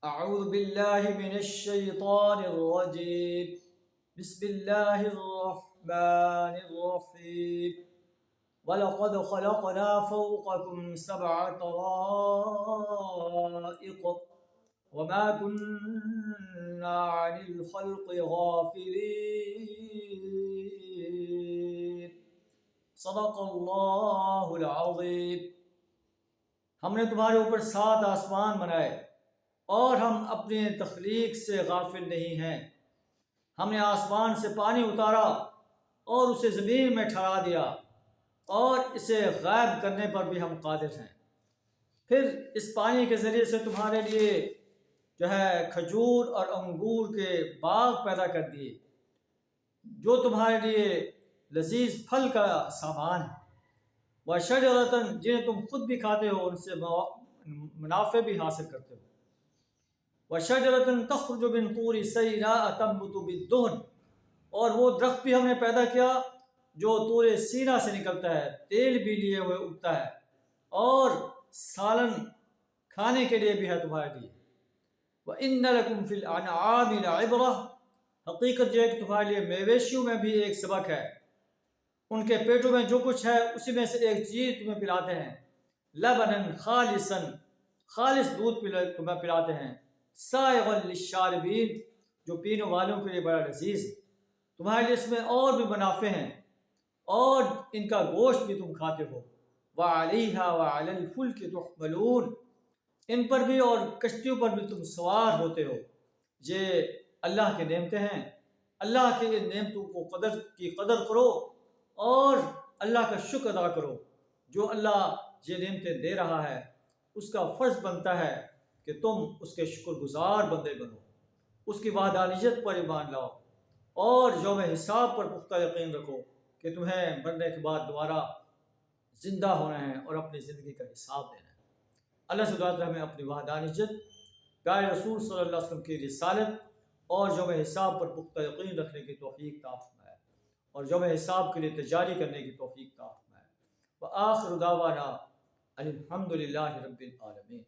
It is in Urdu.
أعوذ بالله من الشيطان الرجيم. بسم الله الرحمن الرحيم. ولقد خلقنا فوقكم سبع طرائق وما كنا عن الخلق غافلين. صدق اللہ العظیم. ہم نے تمہارے اوپر 7 آسمان بنائے اور ہم اپنے تخلیق سے غافل نہیں ہیں. ہم نے آسمان سے پانی اتارا اور اسے زمین میں ٹھہرا دیا اور اسے غائب کرنے پر بھی ہم قادر ہیں. پھر اس پانی کے ذریعے سے تمہارے لیے کھجور اور انگور کے باغ پیدا کر دیے جو تمہارے لیے لذیذ پھل کا سامان ہے. وَشَجَرَةً جنہیں تم خود بھی کھاتے ہو، ان سے منافع بھی حاصل کرتے ہو. وَشَجَرَةً تَخْرُجُ مِنْ طُورِ سَيْنَاءَ تَنبُتُ بِالدُّهْنِ اور وہ درخت بھی ہم نے پیدا کیا جو طور سینا سے نکلتا ہے، تیل بھی لیے ہوئے اگتا ہے اور سالن کھانے کے لیے بھی ہے تمہارے لیے. وَإِنَّ لَكُمْ فِي الْأَنْعَامِ لَعِبْرَةً حقیقت یہ ہے کہ تمہارے لیے مویشیوں میں بھی ایک سبق ہے. ان کے پیٹوں میں جو کچھ ہے اسی میں سے ایک چیز تمہیں پلاتے ہیں. لبناً خالصاً خالص دودھ تمہیں پلاتے ہیں. سائغاً للشاربین جو پینے والوں کے لیے بڑا لذیذ ہے. تمہارے لیے اس میں اور بھی منافع ہیں اور ان کا گوشت بھی تم کھاتے ہو. وعلیہا وعلی الفلک تحملون ان پر بھی اور کشتیوں پر بھی تم سوار ہوتے ہو. یہ اللہ کی نعمتیں ہیں. اللہ کی نعمتوں کو قدر کرو اور اللہ کا شکر ادا کرو. جو اللہ یہ نعمتیں دے رہا ہے اس کا فرض بنتا ہے کہ تم اس کے شکر گزار بندے بنو، اس کی وحدانیت پر ایمان لاؤ اور یوم حساب پر پختہ یقین رکھو کہ تمہیں مرنے کے بعد دوبارہ زندہ ہونا ہے اور اپنی زندگی کا حساب دینا ہے. اللہ سے دعا ہے ہمیں اپنی وحدانیت، پیارے رسول صلی اللہ علیہ وسلم کی رسالت اور یوم حساب پر پختہ یقین رکھنے کی توفیق عطا فرمائے اور یوم حساب کے لیے تیاری کرنے کی توفیق عطا فرمائے. وآخر دعوانا الحمد للہ رب العالمین.